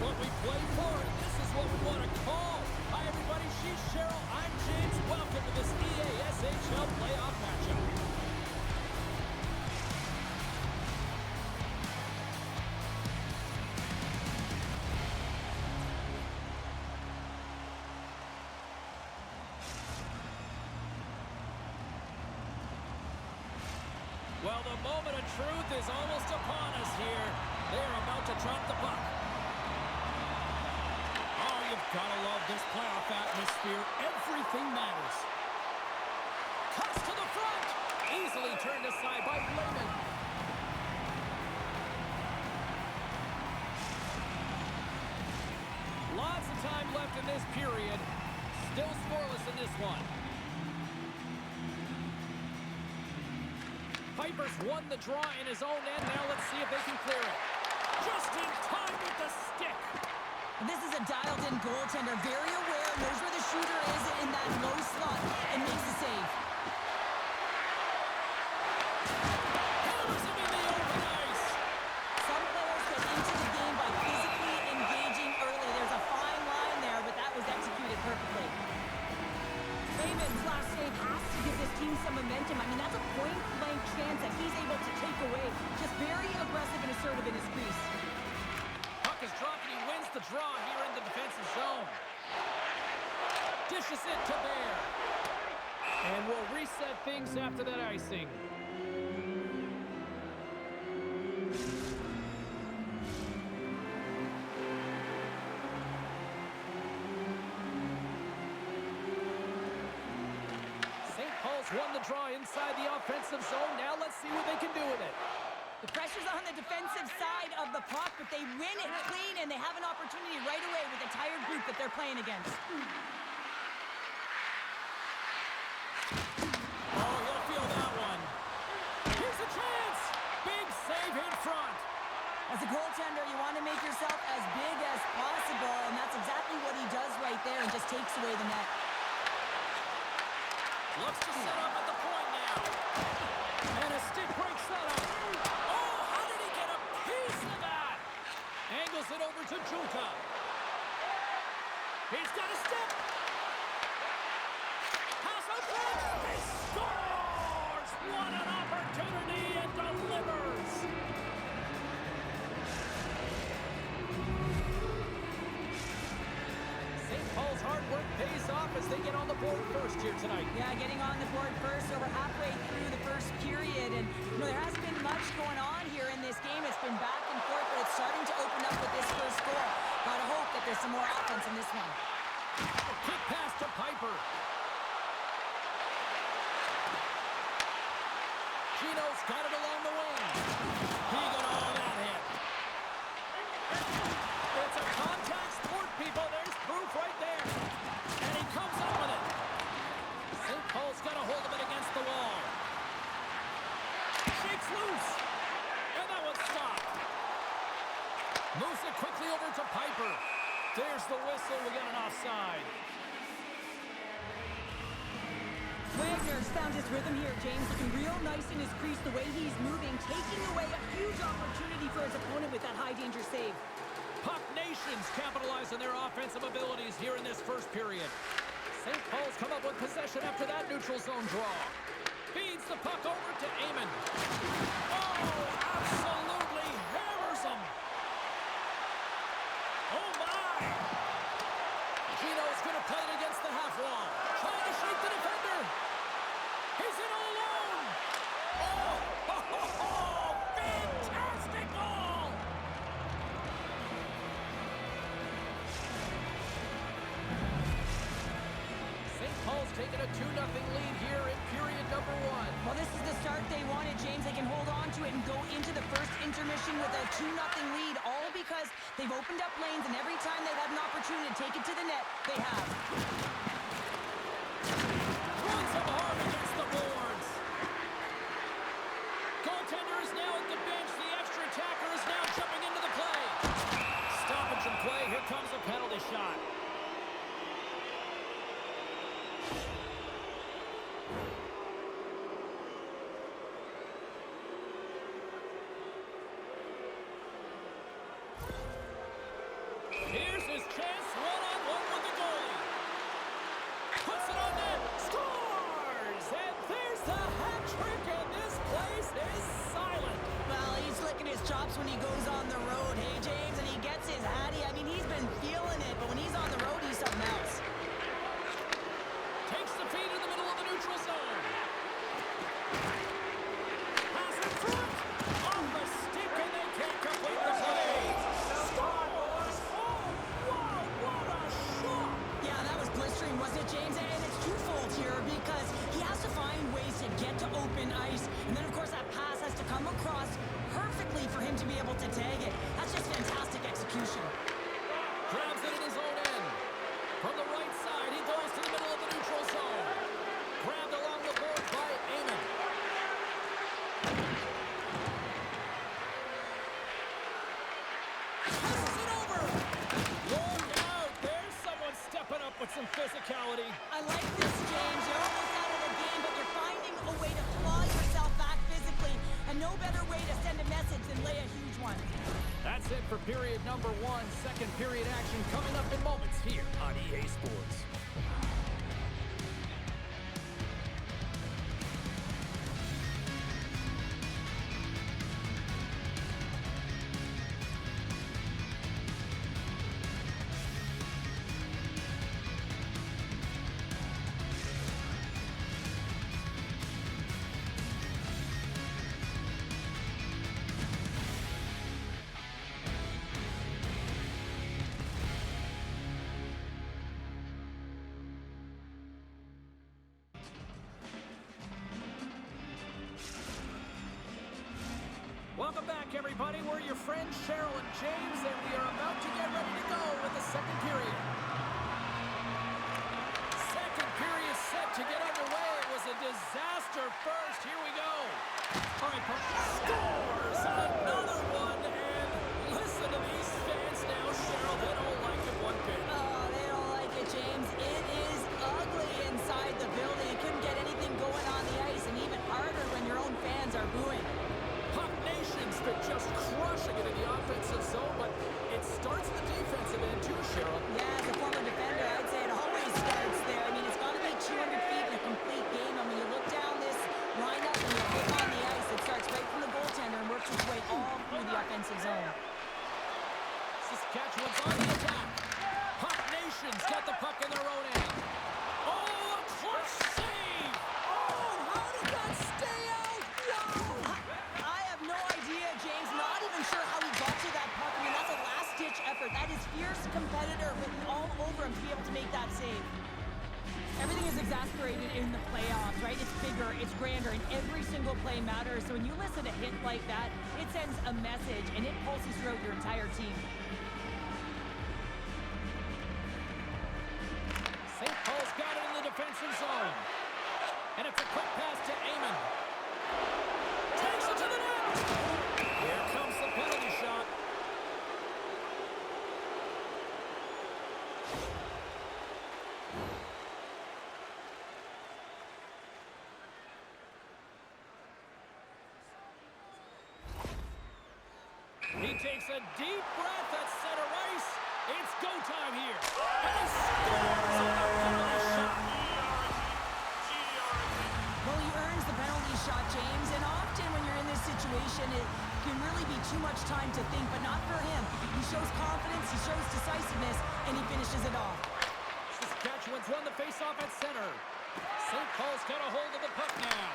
what we play for, and this is what we want to call. Hi, everybody. She's Cheryl. I'm James. Welcome to this EASHL playoff matchup. Well, the moment of truth is almost upon us here. They are about to drop the puck. Oh, you've got to love this playoff atmosphere. Everything matters. Cuts to the front. Easily turned aside by Lehman. Lots of time left in this period. Still scoreless in this one. Piper's won the draw in his own end. Now let's see if they can clear it. Just in time with the stick. This is a dialed-in goaltender. Very aware, knows where the shooter is in that low slot, and makes the save. Hammers him in the open ice. Some players get into the game by physically engaging early. There's a fine line there, but that was executed perfectly. Lehman's last save has to give this team some momentum. I mean, that's a point-blank chance that he's able to take away. Just very aggressive and assertive in his crease. Puck is dropped and he wins the draw here in the defensive zone. Dishes it to Bear. And we'll reset things after that icing. Won the draw inside the offensive zone. Now let's see what they can do with it. The pressure's on the defensive side of the puck, but they win it clean, and they have an opportunity right away with the tired group that they're playing against. Oh, he'll feel that one. Here's a chance. Big save in front. As a goaltender, you want to make yourself as big as possible, and that's exactly what he does right there and just takes away the net. Looks to set up at the point now. And a stick break setup. Oh, how did he get a piece of that? Angles it over to Julka. He's got a step. Pass out front. He scores! What an opportunity and delivers. Paul's hard work pays off as they get on the board first here tonight. Yeah, getting on the board first over halfway through the first period. And, you know, there hasn't been much going on here in this game. It's been back and forth, but it's starting to open up with this first goal. Gotta hope that there's some more offense in this one. Quick pass to Piper. Gino's got it along the wing. He got all that hit. It's a contact sport, people. There's proof right there. And he comes up with it. St. Paul's got a hold of it against the wall. Shakes loose. And that one's stopped. Moves it quickly over to Piper. There's the whistle. We got an offside. Wagner's found his rhythm here, James. Looking real nice in his crease, the way he's moving, taking away a huge opportunity for his opponent with that high-danger save. Puck Nations capitalize on their offensive abilities here in this first period. St. Paul's come up with possession after that neutral zone draw. Feeds the puck over to Amon. Oh, absolutely hammers him. Oh, my. Gino's going to play it against the half wall. Trying to shake the defender. He's in all alone. Oh, fantastic ball. St. Paul's taking a 2-0 lead here in period number 1. Well, this is the start they wanted, James. They can hold on to it and go into the first intermission with a 2-0 lead, all because they've opened up lanes, and every time they've had an opportunity to take it to the net, they have. Runs him hard against the boards. Goaltender is now at the bench. The extra attacker is now jumping into the play. Stoppage in play. Here comes a penalty shot. Here's his chance, one-on-one with the goalie. Puts it on net, scores! And there's the hat trick, and this place is silent. Well, he's licking his chops when he goes on the road, hey, James? And he gets his hattie. I mean, he's been feeling it, but when he's on the road, he's something else. Takes the feed in the middle of the neutral zone. Pass in front. Off the stick, and they can't complete the play. Scores! Oh, wow, what a shot! Yeah, that was blistering, wasn't it, James? And it's twofold here because he has to find ways to get to open ice. And then, of course, that pass has to come across perfectly for him to be able to tag it. That's just fantastic execution. Grabs it in his own end. From the right side, he goes to the middle of the neutral zone. Grabbed along the boards by Eamon. Passes it over. Look out. There's someone stepping up with some physicality. I like this, James. You're almost out of the game, but you're finding a way to claw yourself back physically. And no better way to send a message than lay a huge one. That's it for period number 1. Second period action coming up in moments here on EA Sports. Welcome back, everybody. We're your friends, Cheryl and James, and we are about to get ready to go with the second period. Second period set to get underway. It was a disaster first. Here we go. All right, scores another one, and listen to these fans now, Cheryl. They don't like it one bit. Oh, they don't like it, James. It is ugly inside the building. You couldn't get anything going on the ice, and even harder when your own fans are booing. Nation's been just crushing it in the offensive zone, but it starts the defensive end too, Cheryl. Yeah, as a former defender, I'd say it always starts there. I mean, it's got to be 200 feet in a complete game. And when you look down this lineup and you look on the ice, it starts right from the goaltender and works its way all through the offensive zone. Saskatchewan's on the attack. Puck Nation's got the puck in their own end. Oh, a clutch save! Oh, how did that stay out? Wow! I have no idea, James. Not even sure how he got to that puck. I mean, that's a last-ditch effort. That is fierce competitor written all over him to be able to make that save. Everything is exasperated in the playoffs, right? It's bigger, it's grander, and every single play matters. So when you listen to a hit like that, it sends a message, and it pulses throughout your entire team. St. Paul's got it in the defensive zone. And it's a quick pass to Eamon. Takes it to the net. Here comes the penalty shot. He takes a deep breath at center ice. It's go time here. And he scores on the penalty shot. Well, he earns the penalty shot, James, and often when you're in this situation, it can really be too much time to think, but not for him. He shows confidence, he shows decisiveness, and he finishes it off. Saskatchewan's won the faceoff at center. St. Paul's got a hold of the puck now.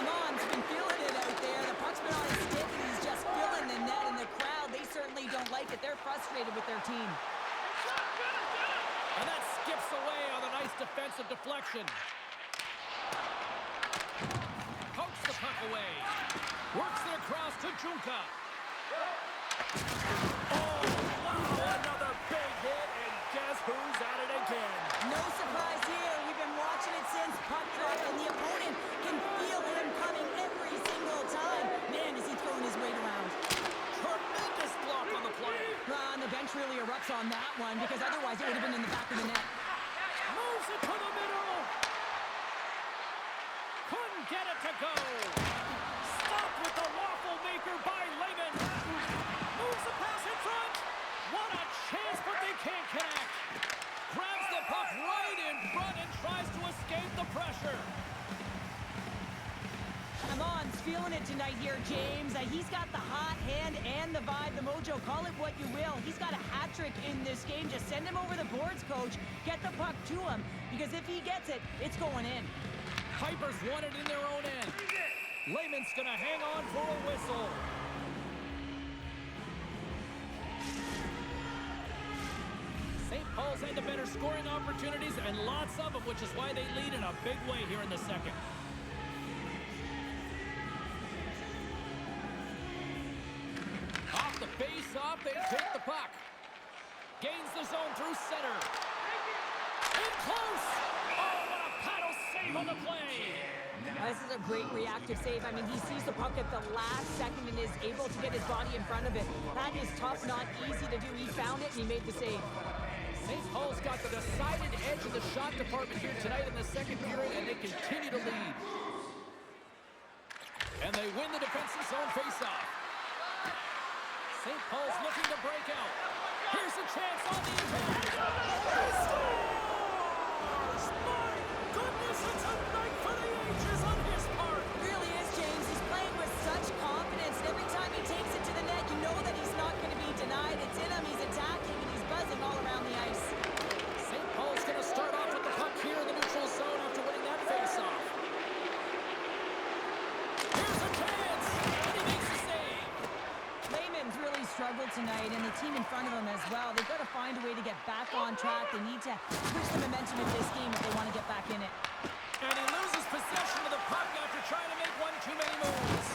Amon's been feeling it out there. The puck's been on his stick, and he's just filling the net, and the crowd, they certainly don't like it. They're frustrated with their team. And that skips away on a nice defensive deflection. Pokes the puck away. Works it across to Junka. Oh, wow, another big hit, and guess who's at it again? No surprise here. We've been watching it since puck drop, and the opponent can feel him coming every single time. Man, is he throwing his weight around. Tremendous block on the play. And the bench really erupts on that one, because otherwise it would have been in the back of the net. Moves it to the middle. Couldn't get it to go. Stopped with the waffle maker Jukan's feeling it tonight here, James. He's got the hot hand and the vibe, the mojo. Call it what you will. He's got a hat trick in this game. Just send him over the boards, coach. Get the puck to him, because if he gets it, it's going in. Pipers won it in their own end. Lehman's going to hang on for a whistle. St. Paul's had the better scoring opportunities, and lots of them, which is why they lead in a big way here in the second. Off the face-off, they take the puck. Gains the zone through center. In close! Oh, what a paddle save on the play! This is a great reactive save. I mean, he sees the puck at the last second and is able to get his body in front of it. That is tough, not easy to do. He found it and he made the save. St. Paul's got the decided edge in the shot department here tonight in the second period, and they continue to lead. And they win the defensive zone faceoff. St. Paul's looking to break out. Here's a chance on the impact. He scores! My goodness, it's a night for the ages on his part. Really is, James. He's playing with such confidence. And every time he takes it to the net, you know that he's not going to be denied. It's in him. He's attacking, and he's buzzing all around the ice. St. Paul's going to start off with the puck here in the neutral zone after winning that faceoff. Here's a chance, and he makes the save. Lehman's really struggled tonight, and the team in front of him as well. They've got to find a way to get back on track. They need to switch the momentum of this game if they want to get back in it. And he loses possession of the puck after trying to make one too many moves.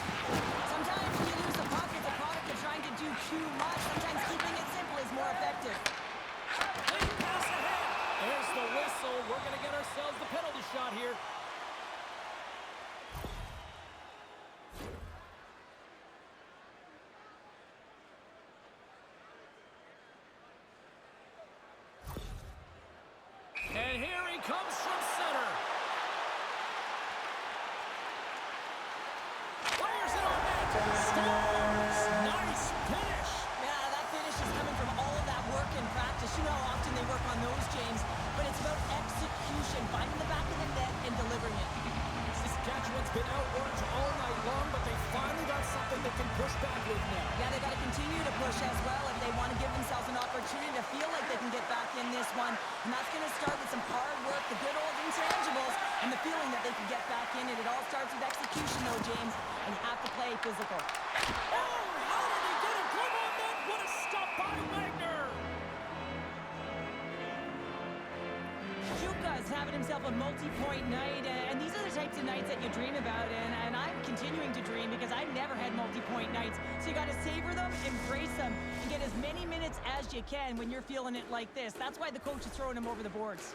Sometimes when you lose the puck, it's a product of trying to do too much. Sometimes keeping it simple is more effective. Late pass ahead. There's the whistle. We're going to get ourselves the penalty shot here. And here he comes from center. Fires it on net. Scores! Nice finish. Yeah, that finish is coming from all of that work in practice. You know how often they work on those, James. But it's about execution, finding the back of the net and delivering it. Saskatchewan's been outworked all night long, but they finally got something they can push back with now. Yeah, they got to continue to push as well if they want to give themselves an opportunity to feel like they can get back in this one. And that's going to start with some hard work, the good old intangibles, and the feeling that they can get back in it. It all starts with execution, though, James, and you have to play physical. Oh, how did he get a glove on that? What a stop by Wagner! Juka's having himself a multi-point night, and these are the types of nights that you dream about, and I'm continuing to dream because I've never had multi-point nights. So you got to savor them, embrace them, and get as many minutes as you can when you're feeling it like this. That's why the coach is throwing him over the boards.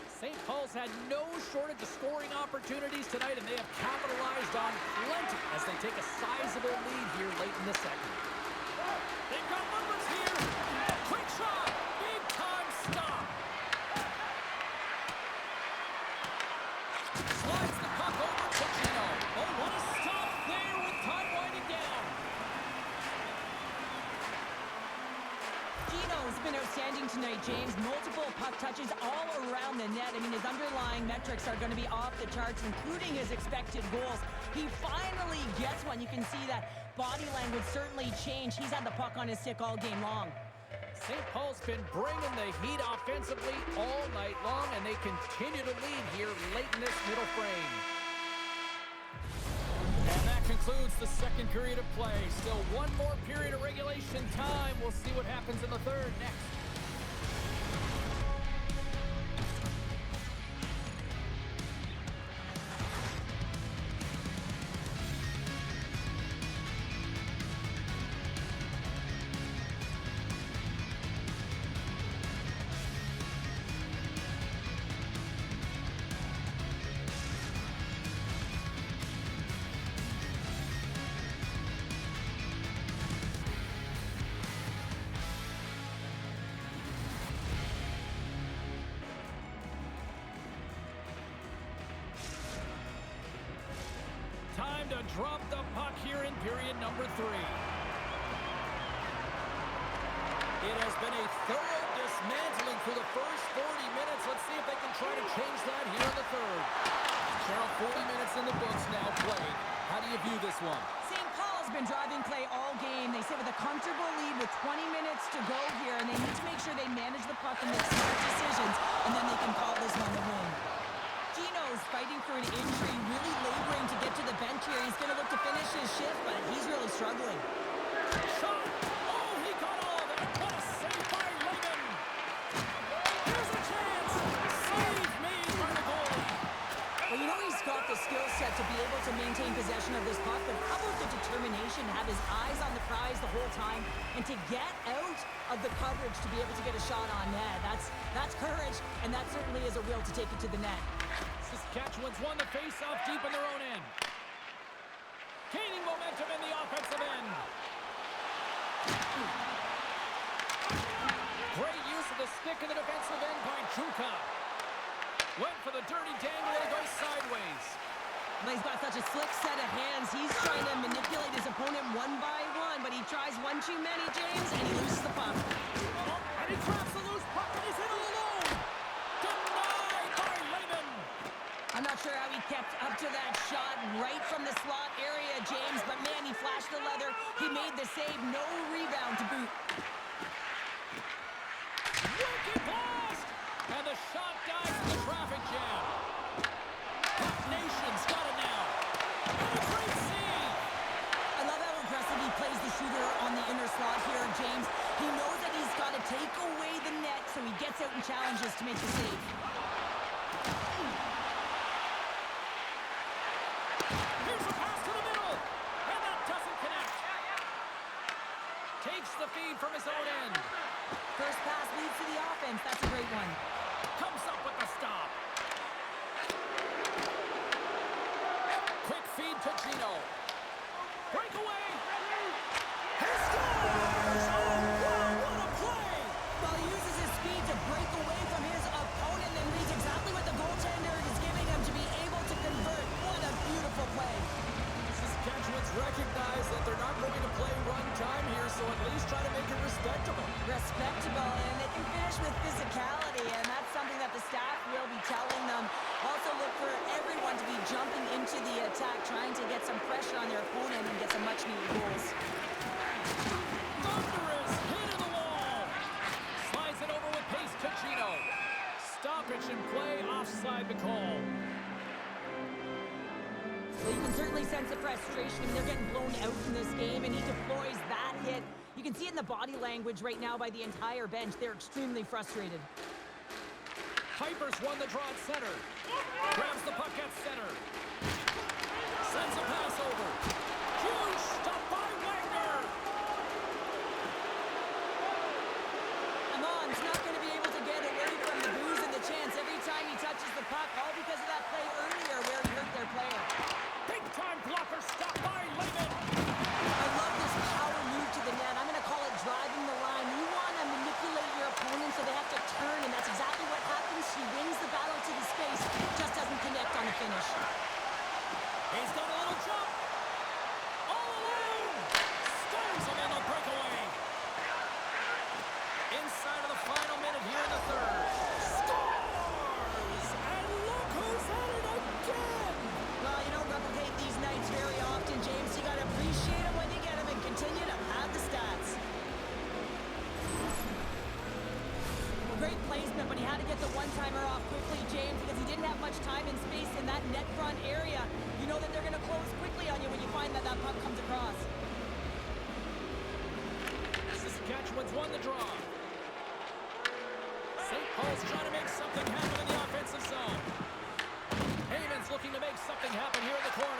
St. Paul's had no shortage of scoring opportunities tonight, and they have capitalized on plenty as they take a sizable lead here late in the second. They've got numbers here. Quick shot. Big time stop. Slides the puck over to Gino. Oh, what a stop there with time winding down. Gino's been outstanding tonight, James. Multiple puck touches all around the net. I mean, his underlying metrics are going to be off the charts, including his expected goals. He finally gets one. You can see that body language certainly changed. He's had the puck on his stick all game long. St. Paul's been bringing the heat offensively all night long, and they continue to lead here late in this middle frame. And that concludes the second period of play. Still one more period of regulation time. We'll see what happens in the third next. Time to drop the puck here in period number 3. It has been a thorough dismantling for the first 40 minutes. Let's see if they can try to change that here in the third. Cheryl, 40 minutes in the books now played. How do you view this one? St. Paul's been driving play all game. They sit with a comfortable lead with 20 minutes to go here, and they need to make sure they manage the puck and make smart decisions, and then they can call this one the win. Gino's fighting through an injury, really laboring to get to the bench here. He's going to look to finish his shift, but he's really struggling. Shot! Oh, he got all of it! What a save by Lehman! Here's a chance! Save made by the goalie! Well, you know he's got the skill set to be able to maintain possession of this puck, but how about the determination to have his eyes on the prize the whole time and to get out of the coverage to be able to get a shot on net? That's courage, and that certainly is a will to take it to the net. Saskatchewan's won the face-off deep in their own end. Gaining momentum in the offensive end. Great use of the stick in the defensive end by Chuka. Went for the dirty dangle and goes sideways. But he's got such a slick set of hands. He's trying to manipulate his opponent one by one, but he tries one too many, James, and he loses the puck. And he traps the loose puck, and he's in all alone. Denied by Lehman. I'm not sure how he kept up to that shot right from the slot area, James, but man, he flashed the leather. He made the save, no rebound to boot. Wicked blast! And the shot dies in the traffic jam. Puck Nation's got it now. And a great save! I love how aggressive he plays the shooter on the inner slot here, James. He knows that he's got to take away the net, so he gets out and challenges to make the save. Here's a pass to the middle, and that doesn't connect. Takes the feed from his own end. First pass leads to the offense. That's a great one. Comes up with the stop. Quick feed to Gino. Breakaway. He scores! Oh, wow, what a play! Well, he uses his speed to break away from his opponent and reads exactly what the goaltender is giving him to be able to convert. What a beautiful play. Saskatchewan's recognize that they're not going to play run time here, so at least try to make it respectable. Respectable, and they can finish with physicality, and that's something that the staff will be telling them. Also look for everyone to be jumping into the attack, trying to get some pressure on their opponent and get some much-needed goals. Thunderous hit in the wall. Slides it over with pace to Gino. Stoppage in play, offside the call. Well, you can certainly sense the frustration. I mean, they're getting blown out in this game, and he deploys that hit. You can see it in the body language right now by the entire bench. They're extremely frustrated. Piper's won the draw at center. Grabs the puck at center. Sends a pass over. Huge stop by Wagner. Amon's not going to be able to get away from the booze and the chance every time he touches the puck, all because of that play earlier where he hurt their player. Big-time blocker stop by Lehman. I love this power move to the net. I'm going to call it driving the line. You want to manipulate your opponent so they have to turn, and that's exactly what happens. He wins the battle to the space, just doesn't connect on the finish. He's got a little jump. All alone. Stones him in the breakaway. Inside of the final minute here in the third. Scores! And look who's at it again. Well, you don't replicate these nights very often, James. You got to appreciate them when you get them and continue to pad the stats. Well, great placement, but he had to get the one-timer off quickly, James, because he didn't have much time and space in that net front area. You know that they're going to close quickly on you when you find that that puck comes across. Saskatchewan's won the draw. St. Paul's trying to make something happen in the offensive zone. Heyman's looking to make something happen here in the corner.